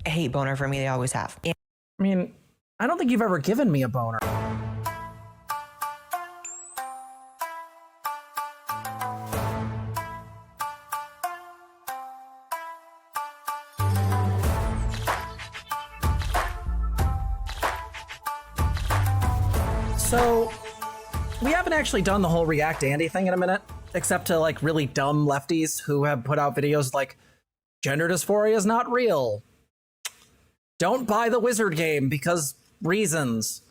hate boner for me. They always have. I mean, I don't think you've ever given me a boner. So, we haven't actually done the whole React Andy thing in a minute, except to like really dumb lefties who have put out videos like, gender dysphoria is not real. Don't buy the wizard game because reasons.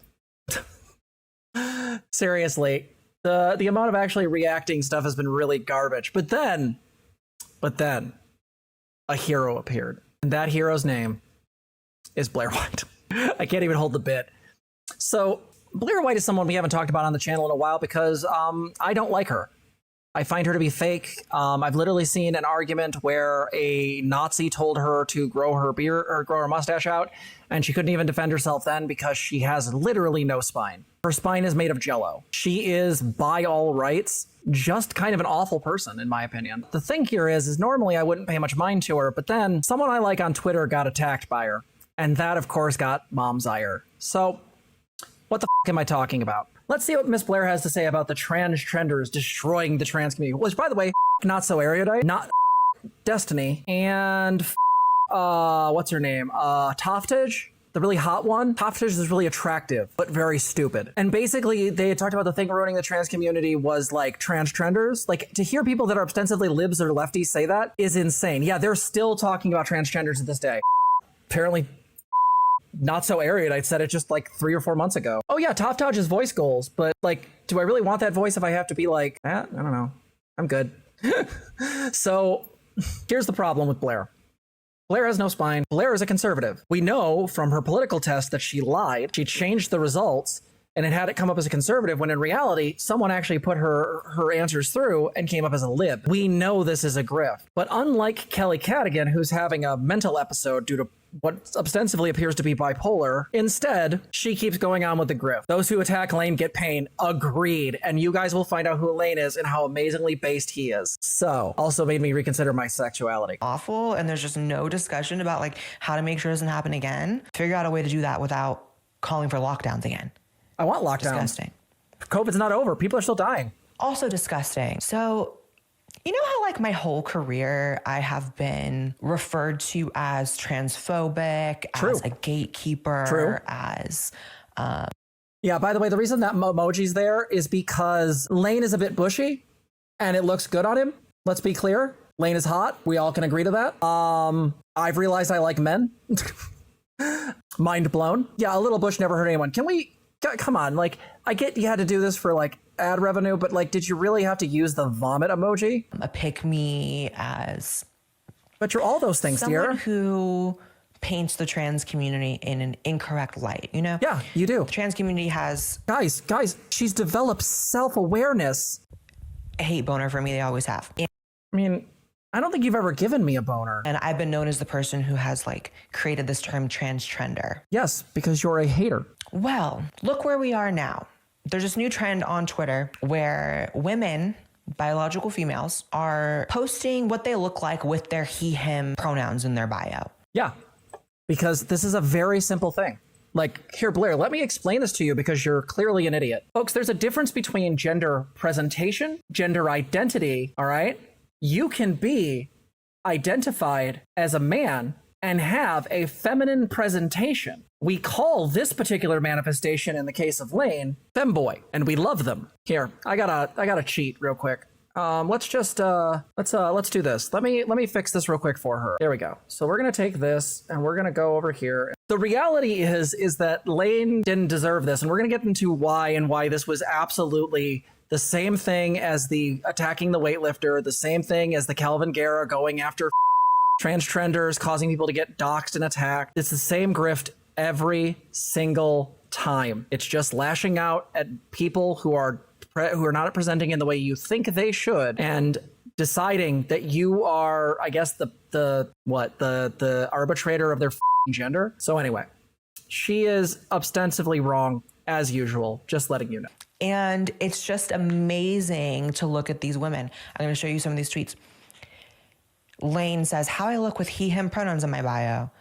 Seriously, the amount of actually reacting stuff has been really garbage. But then, a hero appeared. And that hero's name is LiQWYD. I can't even hold the bit. So, LiQWYD is someone we haven't talked about on the channel in a while because I don't like her. I find her to be fake. I've literally seen an argument where a Nazi told her to grow her beard or grow her mustache out, and she couldn't even defend herself then because she has literally no spine. Her spine is made of jello. She is, by all rights, just kind of an awful person, in my opinion. The thing here is normally I wouldn't pay much mind to her, but then someone I like on Twitter got attacked by her, and that, of course, got mom's ire. So, what the f*** am I talking about? Let's see what Miss Blaire has to say about the transgenders destroying the trans community. Which, by the way, not so erudite, not Destiny, and what's her name? Toftage, the really hot one. Toftage is really attractive, but very stupid. And basically, they had talked about the thing ruining the trans community was like transgenders. Like, to hear people that are ostensibly libs or lefties say that is insane. Yeah, they're still talking about transgenders to this day. Apparently, not so erudite. I said it just like 3 or 4 months ago. Oh yeah, Toftage's voice goals, but like, do I really want that voice if I have to be like that? I don't know. I'm good. So here's the problem with Blaire. Blaire has no spine. Blaire is a conservative. We know from her political test that she lied. She changed the results and it had it come up as a conservative when in reality, someone actually put her answers through and came up as a lib. We know this is a grift. But unlike Kelly Cadigan, who's having a mental episode due to what ostensibly appears to be bipolar, instead, she keeps going on with the grift. Those who attack Lane get pain. Agreed. And you guys will find out who Lane is and how amazingly based he is. So, also made me reconsider my sexuality. Awful, and there's just no discussion about like how to make sure it doesn't happen again. Figure out a way to do that without calling for lockdowns again. I want lockdowns. Disgusting. COVID's not over. People are still dying. Also disgusting. So, you know how like my whole career I have been referred to as transphobic, True. as a gatekeeper, True. as Yeah, by the way, the reason that emoji's there is because Lane is a bit bushy and it looks good on him. Let's be clear. Lane is hot. We all can agree to that. I've realized I like men. Mind blown. Yeah, a little bush never hurt anyone. Can we, come on, like, I get you had to do this for like ad revenue, but like, did you really have to use the vomit emoji? a pick-me, as But you're all those things, someone dear. who paints the trans community in an incorrect light, you know? Yeah, you do. The trans community has Guys, she's developed self-awareness. a hate boner for me. They always have. I mean, I don't think you've ever given me a boner. And I've been known as the person who has like created this term transgender. Yes, because you're a hater. Well, look where we are now. There's this new trend on Twitter where women, biological females, are posting what they look like with their he, him pronouns in their bio. Yeah, because this is a very simple thing. Like, here, Blaire, let me explain this to you because you're clearly an idiot. Folks, there's a difference between gender presentation, gender identity, all right? You can be identified as a man and have a feminine presentation. We call this particular manifestation, in the case of Lane, femboy, and we love them. Here, I gotta cheat real quick. Let's just let's do this. Let me fix this real quick for her. There we go. So we're gonna take this and we're gonna go over here. The reality is that Lane didn't deserve this, and we're gonna get into why this was absolutely the same thing as the attacking the weightlifter, the same thing as the Calvin Guerra going after transgenders, causing people to get doxxed and attacked. It's the same grift every single time. It's just lashing out at people who are not presenting in the way you think they should, and deciding that you are, I guess, the arbitrator of their gender. So anyway, she is ostensibly wrong as usual, just letting you know. And it's just amazing to look at these women. I'm going to show you some of these tweets. Lane says, how I look with he, him pronouns in my bio.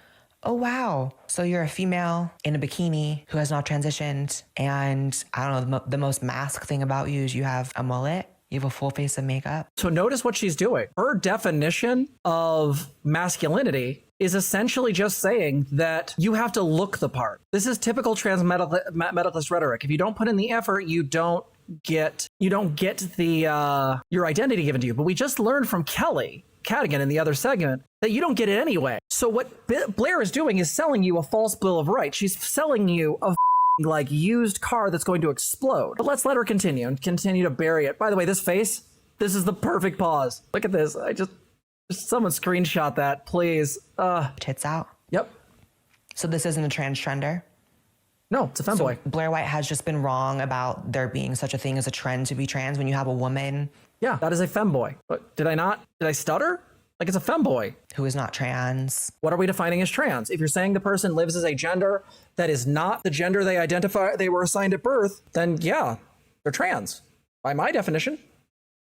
oh, wow. So you're a female in a bikini who has not transitioned. And I don't know, the most mask thing about you is you have a mullet. You have a full face of makeup. So notice what she's doing. Her definition of masculinity is essentially just saying that you have to look the part. This is typical trans medicalist rhetoric. If you don't put in the effort, you don't get the your identity given to you. But we just learned from Kelly Cadigan in the other segment that you don't get it anyway. So what Blaire is doing is selling you a false bill of rights. She's selling you a like used car that's going to explode. But let's let her continue and continue to bury it. By the way, this face, this is the perfect pause. Look at this. Someone screenshot that, please. Tits out. Yep. So this isn't a transgender? No, it's a femboy. So Blaire White has just been wrong about there being such a thing as a trend to be trans when you have a woman. Yeah, that is a femboy. But did I stutter? Like, it's a femboy. Who is not trans. What are we defining as trans? If you're saying the person lives as a gender that is not the gender they were assigned at birth, then yeah, they're trans by my definition.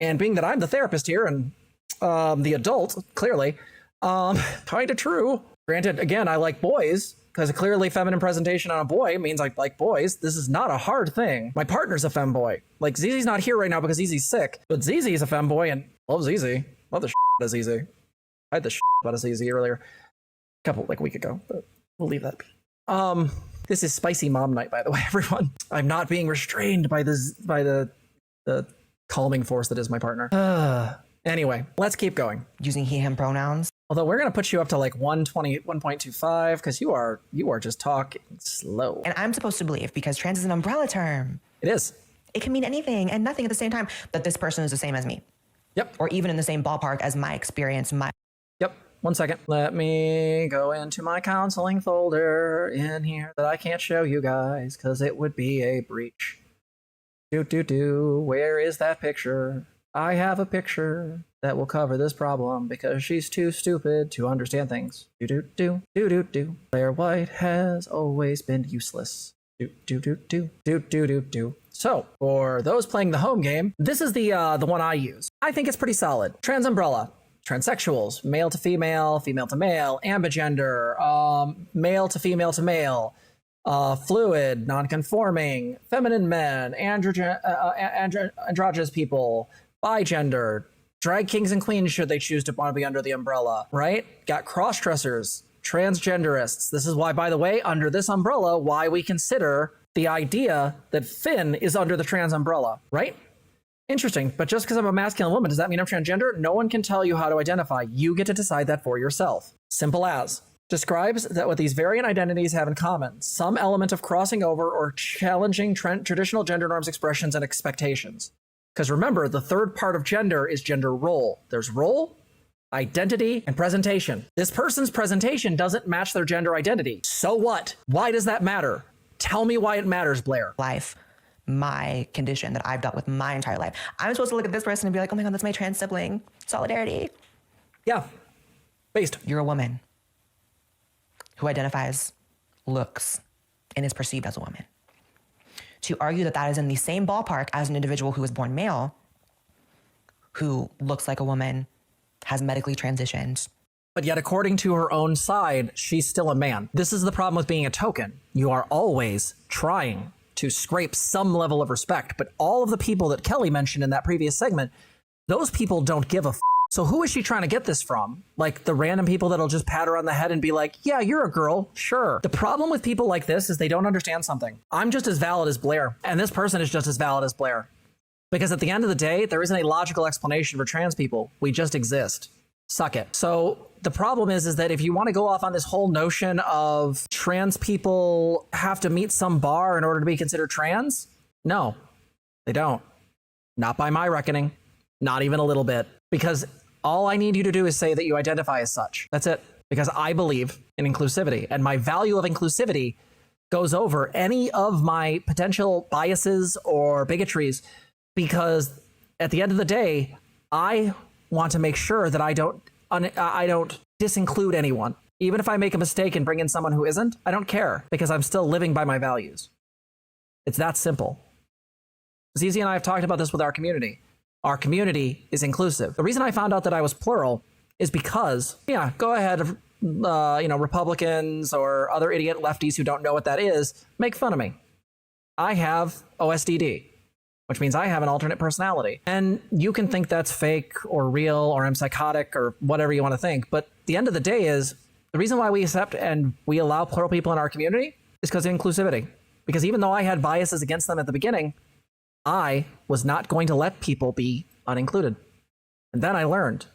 And being that I'm the therapist here and the adult, clearly, kind of true. Granted, again, I like boys because clearly feminine presentation on a boy means I like boys. This is not a hard thing. My partner's a femboy. Like, Zizi's not here right now because Zizi's sick, but Zizi's a femboy and loves Zizi. Love the out of Zizi. I had the about a Zizi earlier, a week ago, but we'll leave that be. This is spicy mom night, by the way, everyone. I'm not being restrained by the calming force that is my partner. Anyway, let's keep going. Using he, him pronouns. Although we're going to put you up to like 120, 1.25 because you are just talking slow. And I'm supposed to believe, because trans is an umbrella term. It is. It can mean anything and nothing at the same time, that this person is the same as me. Yep. Or even in the same ballpark as my experience, Yep. 1 second. Let me go into my counseling folder in here that I can't show you guys because it would be a breach. Where is that picture? I have a picture that will cover this problem because she's too stupid to understand things. Blaire White has always been useless. So, for those playing the home game, this is the one I use. I think it's pretty solid. Trans umbrella. Transsexuals, male to female, female to male, ambigender, male to male, fluid, non-conforming, feminine men, androgynous people, bigender, drag kings and queens should they choose to want to be under the umbrella, right? Got cross-dressers, transgenderists. This is why, by the way, under this umbrella, why we consider the idea that Finn is under the trans umbrella, right? Interesting, but just because I'm a masculine woman, does that mean I'm transgender? No one can tell you how to identify. You get to decide that for yourself. Simple as. Describes that what these variant identities have in common, some element of crossing over or challenging traditional gender norms, expressions, and expectations. Because remember, the third part of gender is gender role. There's role, identity, and presentation. This person's presentation doesn't match their gender identity. So what? Why does that matter? Tell me why it matters, Blaire. Life. My condition that I've dealt with my entire life. I'm supposed to look at this person and be like, oh my God, that's my trans sibling. Solidarity. Yeah. Based. You're a woman who identifies, looks, and is perceived as a woman. To argue that that is in the same ballpark as an individual who was born male, who looks like a woman, has medically transitioned. But yet, according to her own side, she's still a man. This is the problem with being a token. You are always trying to scrape some level of respect, but all of the people that Kelly mentioned in that previous segment, those people don't give a So who is she trying to get this from? Like the random people that'll just pat her on the head and be like, yeah, you're a girl, sure. The problem with people like this is they don't understand something. I'm just as valid as Blaire, and this person is just as valid as Blaire. Because at the end of the day, there isn't a logical explanation for trans people. We just exist. Suck it. So the problem is that if you want to go off on this whole notion of trans people have to meet some bar in order to be considered trans, no, they don't. Not by my reckoning. Not even a little bit. Because all I need you to do is say that you identify as such. That's it. Because I believe in inclusivity, and my value of inclusivity goes over any of my potential biases or bigotries, because at the end of the day, I want to make sure that I don't disinclude anyone. Even if I make a mistake and bring in someone who isn't, I don't care, because I'm still living by my values. It's that simple. Zizi and I have talked about this with our community. Our community is inclusive. The reason I found out that I was plural is because, yeah, go ahead, Republicans or other idiot lefties who don't know what that is make fun of me. I have OSDD, which means I have an alternate personality. And you can think that's fake or real or I'm psychotic or whatever you want to think. But the end of the day is the reason why we accept and we allow plural people in our community is because of inclusivity. Because even though I had biases against them at the beginning, I was not going to let people be unincluded. And then I learned.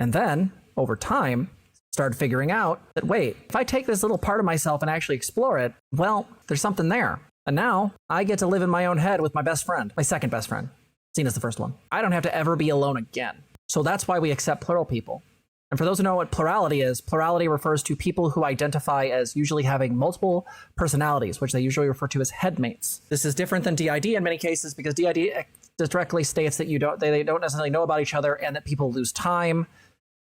And then over time, started figuring out that, wait, if I take this little part of myself and actually explore it, well, there's something there. And now I get to live in my own head with my best friend, my second best friend. Zena's the first one. I don't have to ever be alone again. So that's why we accept plural people. And for those who know what plurality is, plurality refers to people who identify as usually having multiple personalities, which they usually refer to as headmates. This is different than DID in many cases because DID directly states that they don't necessarily know about each other and that people lose time.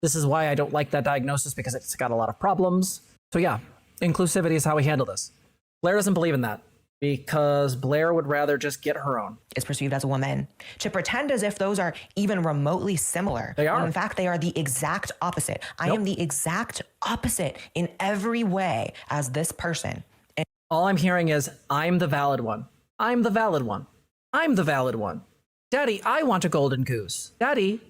This is why I don't like that diagnosis because it's got a lot of problems. So yeah, inclusivity is how we handle this. Blaire doesn't believe in that because Blaire would rather just get her own. Is perceived as a woman, to pretend as if those are even remotely similar. They are. When in fact, they are the exact opposite. I am the exact opposite in every way as this person. And all I'm hearing is, I'm the valid one. I'm the valid one. I'm the valid one. Daddy, I want a golden goose. Daddy,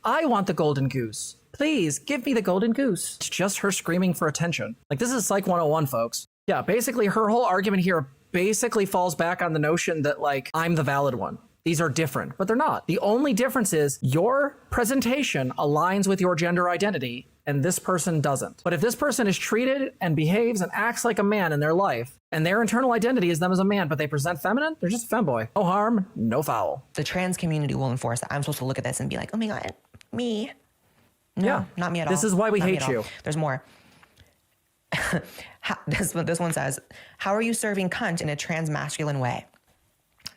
I want the golden goose. Please give me the golden goose. It's just her screaming for attention. Like, this is Psych 101, folks. Yeah, basically her whole argument here basically falls back on the notion that, like, I'm the valid one. These are different, but they're not. The only difference is your presentation aligns with your gender identity and this person doesn't. But if this person is treated and behaves and acts like a man in their life and their internal identity is them as a man, but they present feminine, they're just a femboy. No harm, no foul. The trans community will enforce that I'm supposed to look at this and be like, oh my God, me. No, yeah, not me at all. This is why we not hate you. There's more. This one says, how are you serving cunt in a trans masculine way?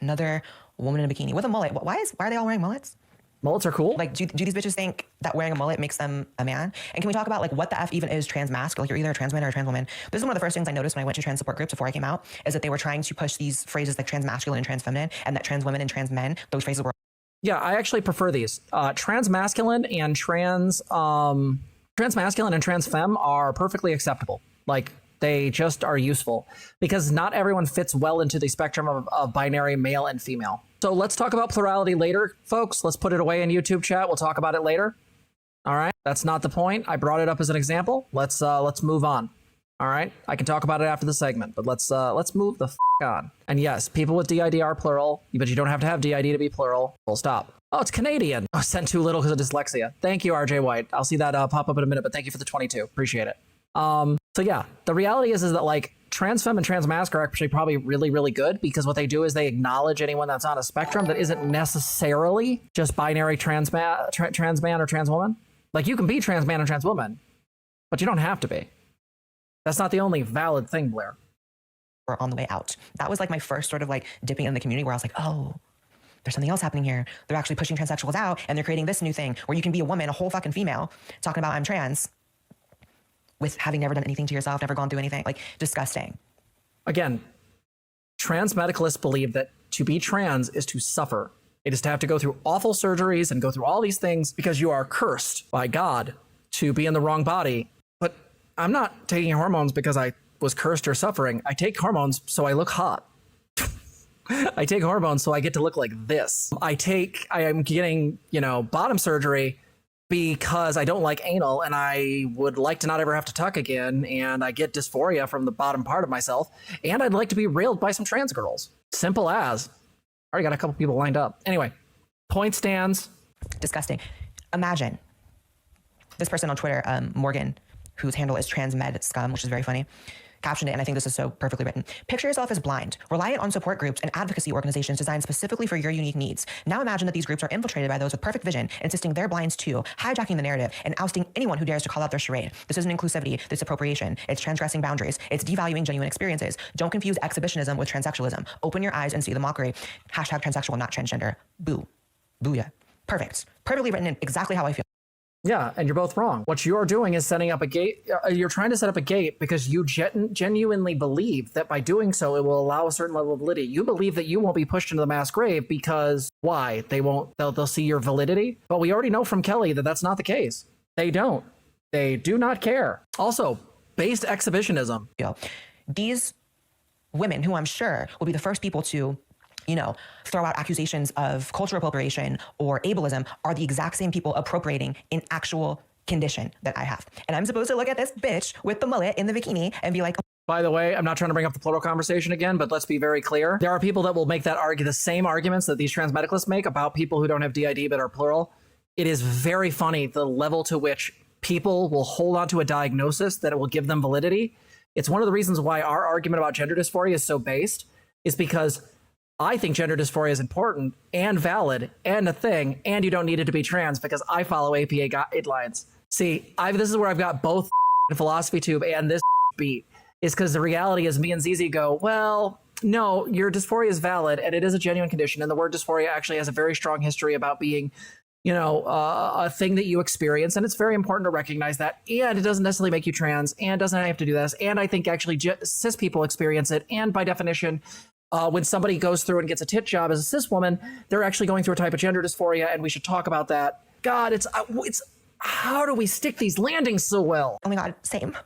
Another woman in a bikini with a mullet. Why are they all wearing mullets? Mullets are cool. Like, do these bitches think that wearing a mullet makes them a man? And can we talk about, like, what the F even is trans masc? Like, you're either a trans man or a trans woman. This is one of the first things I noticed when I went to trans support groups before I came out, is that they were trying to push these phrases like trans masculine and trans feminine, and that trans women and trans men, those phrases were. Yeah, I actually prefer these. Trans masculine and trans masculine and trans femme are perfectly acceptable. Like, they just are useful because not everyone fits well into the spectrum of binary male and female. So let's talk about plurality later, folks. Let's put it away in YouTube chat. We'll talk about it later. All right. That's not the point. I brought it up as an example. Let's move on. All right. I can talk about it after the segment, but let's move the on. And yes, people with DID are plural, but you don't have to have DID to be plural. Full stop. Oh, it's Canadian. I sent too little because of dyslexia. Thank you, RJ White. I'll see that pop up in a minute, but thank you for the 22. Appreciate it. So yeah, the reality is that, like, trans femme and trans masc are actually probably really, really good because what they do is they acknowledge anyone that's on a spectrum that isn't necessarily just binary trans man or trans woman. Like, you can be trans man or trans woman, but you don't have to be. That's not the only valid thing, Blaire. We're on the way out. That was like my first sort of like dipping in the community where I was like, oh, there's something else happening here. They're actually pushing transsexuals out and they're creating this new thing where you can be a woman, a whole fucking female, talking about I'm trans, with having never done anything to yourself, never gone through anything. Like, disgusting. Again, trans medicalists believe that to be trans is to suffer. It is to have to go through awful surgeries and go through all these things because you are cursed by God to be in the wrong body. But I'm not taking hormones because I was cursed or suffering. I take hormones so I look hot. I take hormones so I get to look like this. I am getting, bottom surgery because I don't like anal and I would like to not ever have to tuck again, and I get dysphoria from the bottom part of myself, and I'd like to be railed by some trans girls. Simple as. Already got a couple people lined up. Anyway, point stands. Disgusting. Imagine this person on Twitter, Morgan, whose handle is transmedscum, which is very funny, captioned it, and I think this is so perfectly written. Picture yourself as blind, reliant on support groups and advocacy organizations designed specifically for your unique needs. Now imagine that these groups are infiltrated by those with perfect vision, insisting they're blinds too, hijacking the narrative, and ousting anyone who dares to call out their charade. This isn't inclusivity, this is appropriation. It's transgressing boundaries. It's devaluing genuine experiences. Don't confuse exhibitionism with transsexualism. Open your eyes and see the mockery. Hashtag transsexual, not transgender. Boo. Booyah. Perfect. Perfectly written in exactly how I feel. Yeah, and you're both wrong. What you're doing is setting up a gate. You're trying to set up a gate because you genuinely believe that by doing so, it will allow a certain level of validity. You believe that you won't be pushed into the mass grave because why? They'll see your validity. But we already know from Kelly that that's not the case. They don't. They do not care. Also, based exhibitionism. These women, who I'm sure will be the first people to, throw out accusations of cultural appropriation or ableism, are the exact same people appropriating an actual condition that I have. And I'm supposed to look at this bitch with the mullet in the bikini and be like, by the way, I'm not trying to bring up the plural conversation again, but let's be very clear. There are people that will make the same arguments that these trans medicalists make about people who don't have DID but are plural. It is very funny the level to which people will hold on to a diagnosis that it will give them validity. It's one of the reasons why our argument about gender dysphoria is so based, is because I think gender dysphoria is important and valid and a thing, and you don't need it to be trans because I follow APA guidelines. See, this is where I've got both philosophy tube and this beat. Is because the reality is me and ZZ go, well, no, your dysphoria is valid and it is a genuine condition. And the word dysphoria actually has a very strong history about being, a thing that you experience. And it's very important to recognize that. And it doesn't necessarily make you trans and doesn't have to do this. And I think actually cis people experience it. And by definition, when somebody goes through and gets a tit job as a cis woman, they're actually going through a type of gender dysphoria. And we should talk about that. God, it's how do we stick these landings so well? Oh my God, same.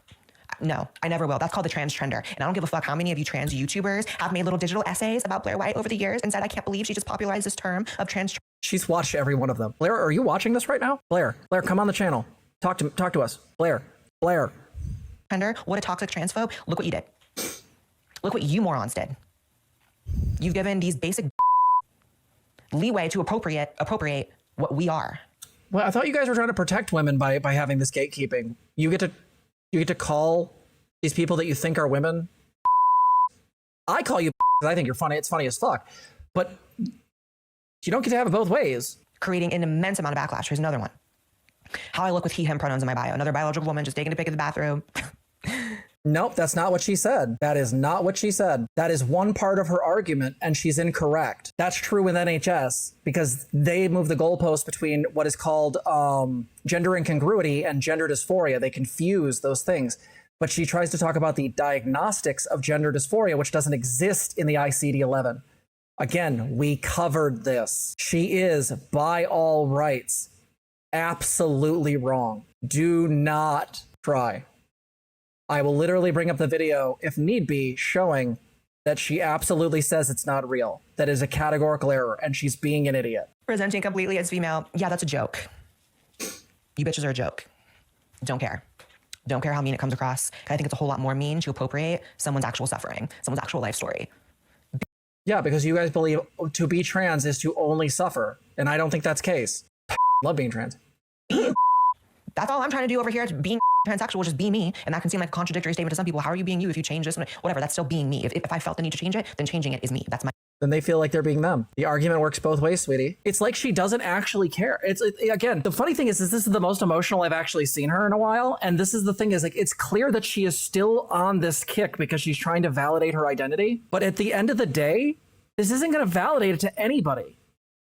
No, I never will. That's called the Transgender. And I don't give a fuck how many of you trans YouTubers have made little digital essays about Blaire White over the years and said, I can't believe she just popularized this term of trans. She's watched every one of them. Blaire, are you watching this right now? Blaire, come on the channel. Talk to us. Blaire. What a toxic transphobe. Look what you did. Look what you morons did. You've given these basic leeway to appropriate what we are. Well, I thought you guys were trying to protect women by having this gatekeeping. You get to call these people that you think are women. I call you because I think you're funny. It's funny as fuck. But you don't get to have it both ways. Creating an immense amount of backlash. Here's another one. How I look with he, him pronouns in my bio. Another biological woman just taking a pic in the bathroom. Nope, that's not what she said. That is not what she said. That is one part of her argument, and she's incorrect. That's true with NHS because they move the goalpost between what is called gender incongruity and gender dysphoria. They confuse those things. But she tries to talk about the diagnostics of gender dysphoria, which doesn't exist in the ICD-11. Again, we covered this. She is, by all rights, absolutely wrong. Do not try. I will literally bring up the video, if need be, showing that she absolutely says it's not real. That is a categorical error, and she's being an idiot. Presenting completely as female. Yeah, that's a joke. You bitches are a joke. Don't care. Don't care how mean it comes across. I think it's a whole lot more mean to appropriate someone's actual suffering, someone's actual life story. Yeah, because you guys believe to be trans is to only suffer, and I don't think that's the case. Love being trans. That's all I'm trying to do over here. Being transsexual, just be me. And that can seem like a contradictory statement to some people. How are you being you if you change this? Whatever, that's still being me. If I felt the need to change it, then changing it is me. That's my... Then they feel like they're being them. The argument works both ways, sweetie. It's like she doesn't actually care. Again, the funny thing is this is the most emotional I've actually seen her in a while. And this is the thing is like, it's clear that she is still on this kick because she's trying to validate her identity. But at the end of the day, this isn't going to validate it to anybody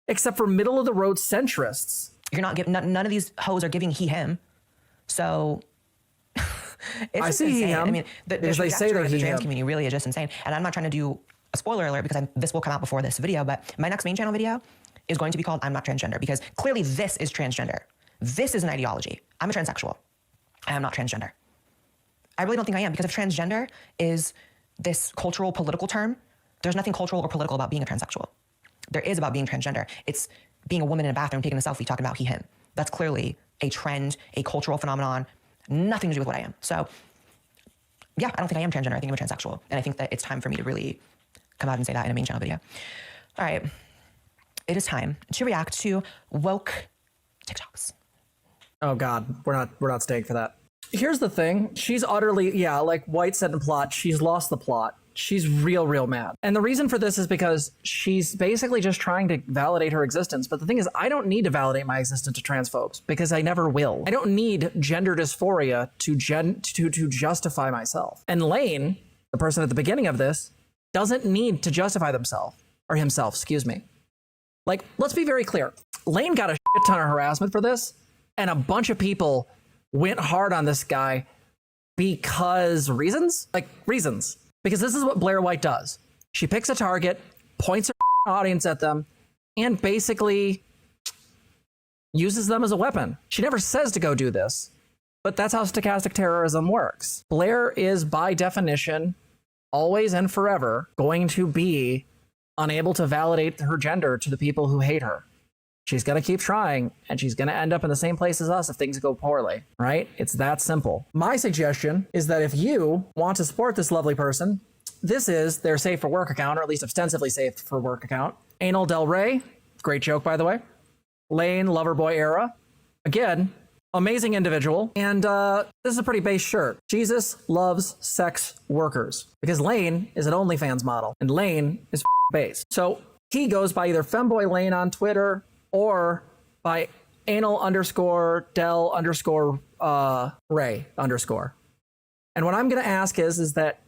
except for middle of the road centrists. You're not giving, none of these hoes are giving he, him. So it's I see insane. him. I mean, the they say they're the trans him. community really is just insane. And I'm not trying to do a spoiler alert because this will come out before this video, but my next main channel video is going to be called I'm Not Transgender because clearly this is transgender. This is an ideology. I'm a transsexual. I am not transgender. I really don't think I am because if transgender is this cultural political term, there's nothing cultural or political about being a transsexual. There is about being transgender. It's being a woman in a bathroom taking a selfie talking about he, him. That's clearly a trend, a cultural phenomenon, nothing to do with what I am. So yeah, I don't think I am transgender. I think I'm a transsexual. And I think that it's time for me to really come out and say that in a main channel video. All right. It is time to react to woke TikToks. Oh God, we're not staying for that. Here's the thing. She's utterly, yeah, like White said in plot, she's lost the plot. She's real mad. And the reason for this is because she's basically just trying to validate her existence. But the thing is, I don't need to validate my existence to transphobes because I never will. I don't need gender dysphoria to justify myself. And Lane, the person at the beginning of this, doesn't need to justify himself, excuse me. Like, let's be very clear. Lane got a shit ton of harassment for this, and a bunch of people went hard on this guy because reasons. Because this is what Blaire White does. She picks a target, points her audience at them, and basically uses them as a weapon. She never says to go do this. But that's how stochastic terrorism works. Blaire is, by definition, always and forever going to be unable to validate her gender to the people who hate her. She's going to keep trying, and she's going to end up in the same place as us if things go poorly, right? It's that simple. My suggestion is that if you want to support this lovely person, this is their safe for work account, or at least ostensibly safe for work account. Anal Del Rey, great joke, by the way. Lane, Loverboy era. Again, amazing individual. And this is a pretty base shirt. Jesus loves sex workers. Because Lane is an OnlyFans model, and Lane is base. So he goes by either Femboy Lane on Twitter or by anal_del_Ray_. And what I'm going to ask is that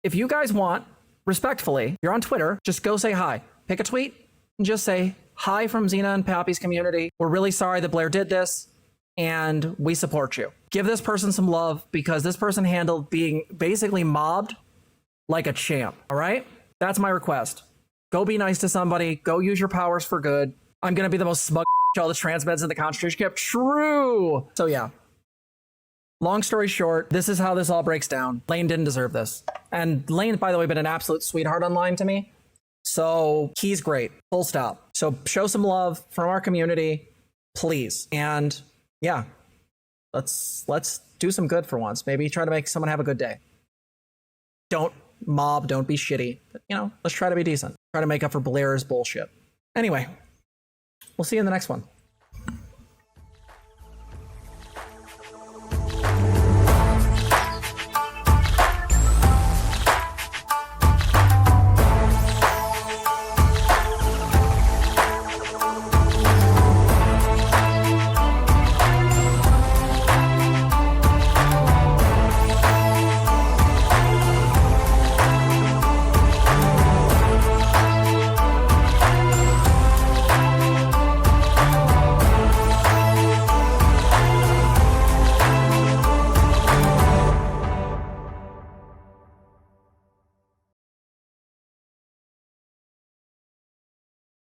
if you guys want, respectfully, you're on Twitter, just go say hi. Pick a tweet and just say, hi from Zena and Pappy's community. We're really sorry that Blaire did this, and we support you. Give this person some love, because this person handled being basically mobbed like a champ, all right? That's my request. Go be nice to somebody. Go use your powers for good. I'm going to be the most smug all the trans meds in the concentration camp. True. So yeah. Long story short, this is how this all breaks down. Lane didn't deserve this. And Lane, by the way, been an absolute sweetheart online to me. So he's great. Full stop. So show some love from our community, please. And yeah, let's do some good for once. Maybe try to make someone have a good day. Don't mob, don't be shitty. But, let's try to be decent. Try to make up for Blaire's bullshit. Anyway, we'll see you in the next one.